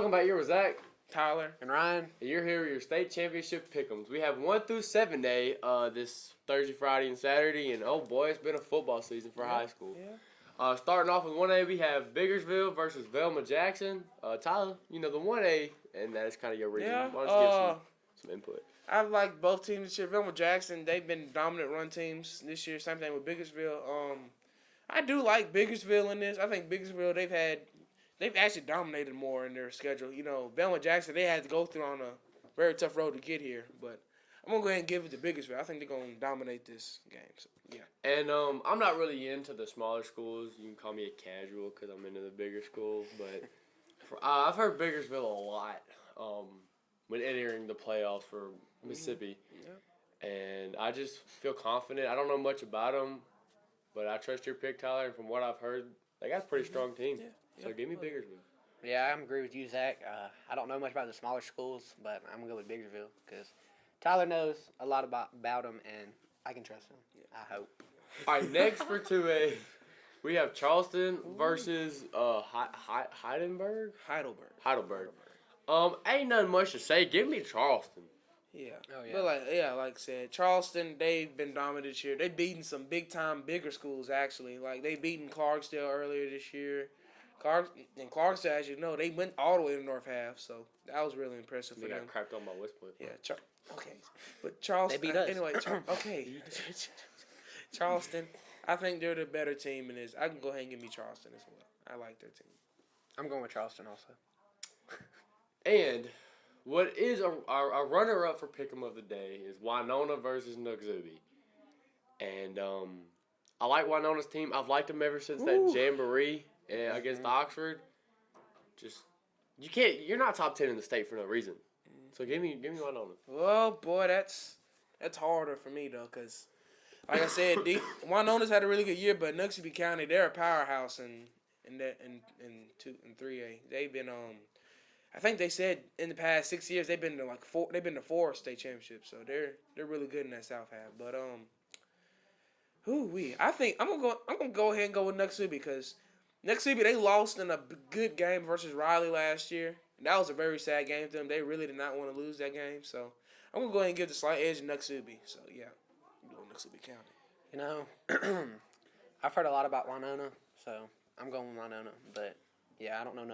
welcome back. Here with Zach, Tyler, and Ryan. You're here with your state championship Pickems. We have 1 through 7 day this Thursday, Friday, and Saturday, and oh boy, it's been a football season for high school. Yeah. Starting off with 1A, we have Biggersville versus Velma Jackson. Tyler, you know the 1A, and that is kind of your region. Yeah. Why don't you give some input? I like both teams this year. Velma Jackson, they've been dominant run teams this year. Same thing with Biggersville. I do like Biggersville in this. I think Biggersville, they've actually dominated more in their schedule. You know, Velma Jackson, they had to go through on a very tough road to get here. But I'm going to go ahead and give it to Biggersville. I think they're going to dominate this game. So, yeah. And I'm not really into the smaller schools. You can call me a casual because I'm into the bigger schools. But I've heard Biggersville a lot when entering the playoffs for Mississippi. Yeah. And I just feel confident. I don't know much about them, but I trust your pick, Tyler. And from what I've heard, they got a pretty strong team. Yeah. So give me Biggersville. Yeah, I agree with you, Zach. I don't know much about the smaller schools, but I'm going to go with Biggersville because Tyler knows a lot about them, and I can trust him. I hope. All right, next for 2A, we have Charleston versus Heidelberg. Ain't nothing much to say. Give me Charleston. Yeah. Oh, yeah. But like I said, Charleston, they've been dominant this year. They've beaten some big-time, bigger schools, actually. Like, they beaten Clarksdale earlier this year. Clarksdale, as you know, they went all the way to North Half, so that was really impressive for They them. got crapped on by West Point. Yeah, okay. But Charleston, They beat us. Anyway, okay. Charleston, I think they're the better team in this. I can go ahead and give me Charleston as well. I like their team. I'm going with Charleston also. And what is a runner-up for Pick'em of the day is Winona versus Nooksubi. And I like Winona's team. I've liked them ever since that jamboree against Oxford. You're not top 10 in the state for no reason. So give me Winona. Well, boy, that's harder for me though, cause like I said, Winona's had a really good year, but Nooksubi County, they're a powerhouse in 3A. They've been I think they said in the past 6 years they've been to 4 state championships, so they're really good in that South half. But I think I'm gonna go ahead and go with Nooksubi because Nooksubi, they lost in a good game versus Riley last year. And that was a very sad game for them. They really did not want to lose that game. So I'm going to go ahead and give the slight edge to Nooksubi. So, yeah, I'm going Nooksubi County. You know, I've heard a lot about Winona, so I'm going with Winona. But, yeah, I don't know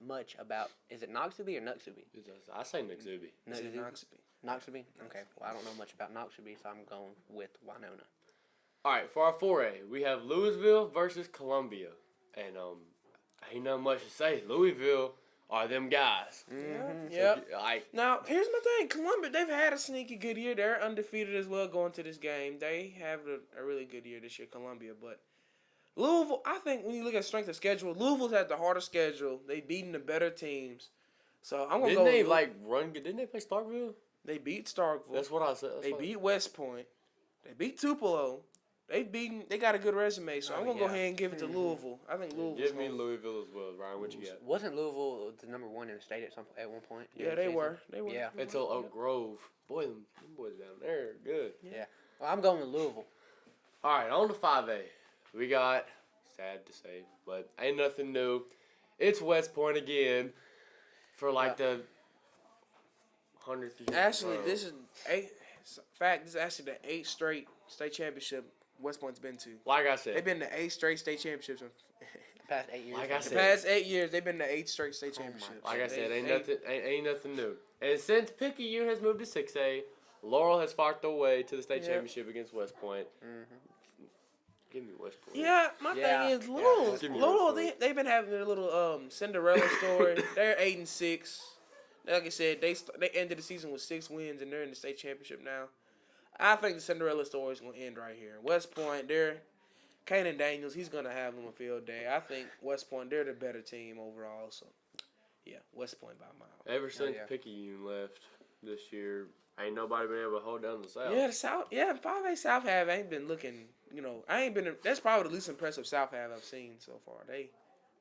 much about is it Nooksubi or Nooksubi? I say Nooksubi. Nooksubi? Okay. Well, I don't know much about Nooksubi, so I'm going with Winona. All right, for our 4A, we have Louisville versus Columbia. And ain't nothing much to say. Louisville are them guys. Mm-hmm. So, now, here's my thing. Columbia, they've had a sneaky good year. They're undefeated as well going to this game. They have a really good year this year, Columbia. But Louisville, I think when you look at strength of schedule, Louisville's had the harder schedule. They've beaten the better teams. So I'm going to go Didn't they play Starkville? They beat Starkville. That's what I said. They beat West Point. They beat Tupelo. They got a good resume, so I'm going to go ahead and give it to Louisville. I think Louisville. Give me Louisville as well. Ryan, what you got? Wasn't Louisville the number 1 in the state at one point? Yeah, they were. Yeah. Until Oak Grove. Boy, them boys down there are good. Yeah. Well, I'm going with Louisville. All right, on to 5A. We got, sad to say, but ain't nothing new. It's West Point again for the 100th year. Actually, this is actually the 8th straight state championship West Point's been to. Like I said. They've been to 8 straight state championships. The past 8 years. Like I said. The past 8 years, they've been to 8 straight state championships. Like I said, ain't nothing new. And since Picayune has moved to 6A, Laurel has fought their way to the state championship against West Point. Mm-hmm. Give me West Point. Yeah, my thing is Laurel, they've been having their little Cinderella story. They're 8-6. Like I said, they ended the season with 6 wins, and they're in the state championship now. I think the Cinderella story is going to end right here. West Point, Kanan Daniels, he's going to have them a field day. I think West Point, they're the better team overall. So, yeah, West Point by a mile. Ever since Picayune left this year, ain't nobody been able to hold down the South. Yeah, the South. Yeah, 5A South half ain't been looking. That's probably the least impressive South half I've seen so far. They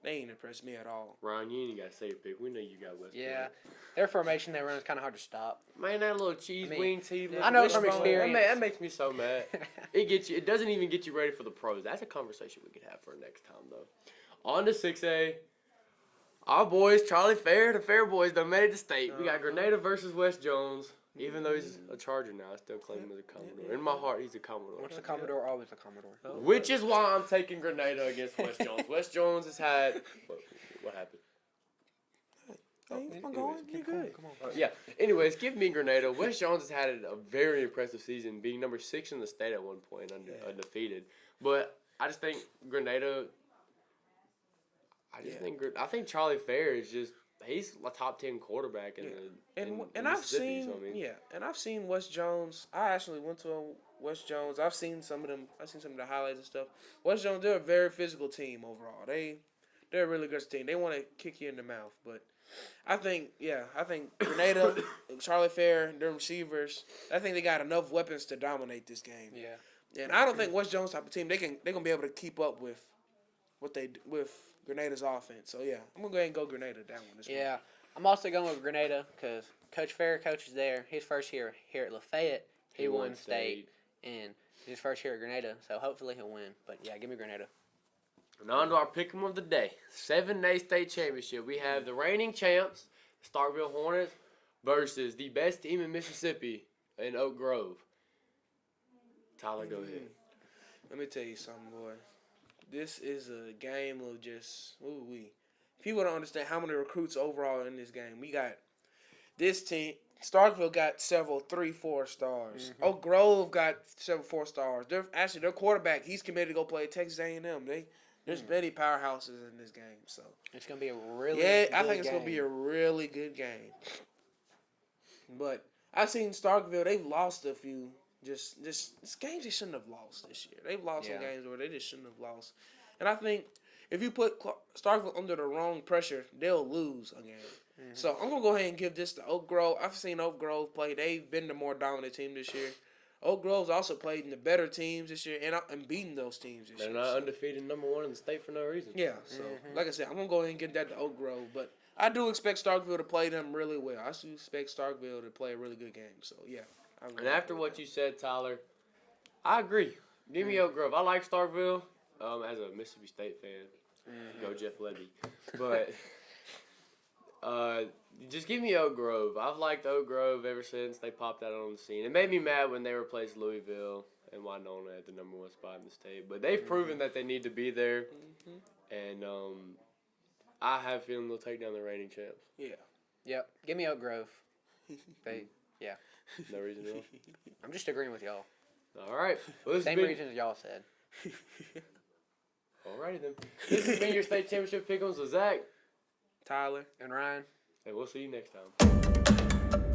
ain't impressed me at all. Ryan, you ain't got to say your pick. We know you got West Point. Yeah, their formation they run is kind of hard to stop. Man, that little cheese wing team. I know from experience. That makes me so mad. It doesn't even get you ready for the pros. That's a conversation we could have for next time, though. On to 6A. Our boys, Charlie Fair, the Fair boys, done made it to state. We got Grenada versus West Jones. Even though he's a Charger now, I still claim him as a Commodore. In my heart, he's a Commodore. Once a Commodore, always a Commodore. Which is why I'm taking Grenada against West Jones. West Jones has had... What happened? Come on. Yeah. Anyways, give me Grenada. West Jones has had a very impressive season, being number 6 in the state at one point, undefeated. But I just think Grenada... I think Charlie Fair is just... He's a top 10 quarterback in I've seen so, I mean. and I've seen West Jones. I actually went to West Jones. I've seen some of them. I've seen some of the highlights and stuff. West Jones, they're a very physical team overall. They're a really good team. They want to kick you in the mouth, but I think Grenada, Charlie Fair, their receivers. I think they got enough weapons to dominate this game. Yeah, and I don't think West Jones type of team they're gonna be able to keep up with with Grenada's offense. So, yeah, I'm going to go ahead and go Grenada that one. Yeah, I'm also going with Grenada because Coach Fair coaches there. His first year here at Lafayette, he won state. And his first year at Grenada, so hopefully he'll win. But, yeah, give me Grenada. And on to our pick'em of the day. 7A State Championship. We have the reigning champs, Starkville Hornets, versus the best team in Mississippi in Oak Grove. Tyler, go ahead. Let me tell you something, boy. This is a game of just ooh-wee. People don't understand how many recruits overall in this game. We got this team. Starkville got several 3-4 stars. Mm-hmm. Oak Grove got several 4 stars. Their quarterback, he's committed to go play at Texas A&M. There's many powerhouses in this game. So it's gonna be a really I think it's gonna be a really good game. But I've seen Starkville. They've lost a few. Just games they shouldn't have lost this year. They've lost some games where they just shouldn't have lost. And I think if you put Starkville under the wrong pressure, they'll lose a game. Mm-hmm. So I'm going to go ahead and give this to Oak Grove. I've seen Oak Grove play. They've been the more dominant team this year. Oak Grove's also played in the better teams this year and beaten those teams this year. They're not undefeated number 1 in the state for no reason. Yeah, so like I said, I'm going to go ahead and give that to Oak Grove. But I do expect Starkville to play them really well. I do expect Starkville to play a really good game. So, yeah. And after what you said, Tyler, I agree. Give me Oak Grove. I like Starkville as a Mississippi State fan. Go Jeff Levy. But just give me Oak Grove. I've liked Oak Grove ever since they popped out on the scene. It made me mad when they replaced Louisville and Winona at the number 1 spot in the state. But they've proven that they need to be there. And I have a feeling they'll take down the reigning champs. Yeah. Yep. Give me Oak Grove. Yeah. No reason at all. I'm just agreeing with y'all. All right. Well, Same reasons y'all said. All righty then. This has been your state championship pick'ems with Zach, Tyler, and Ryan. and we'll see you next time.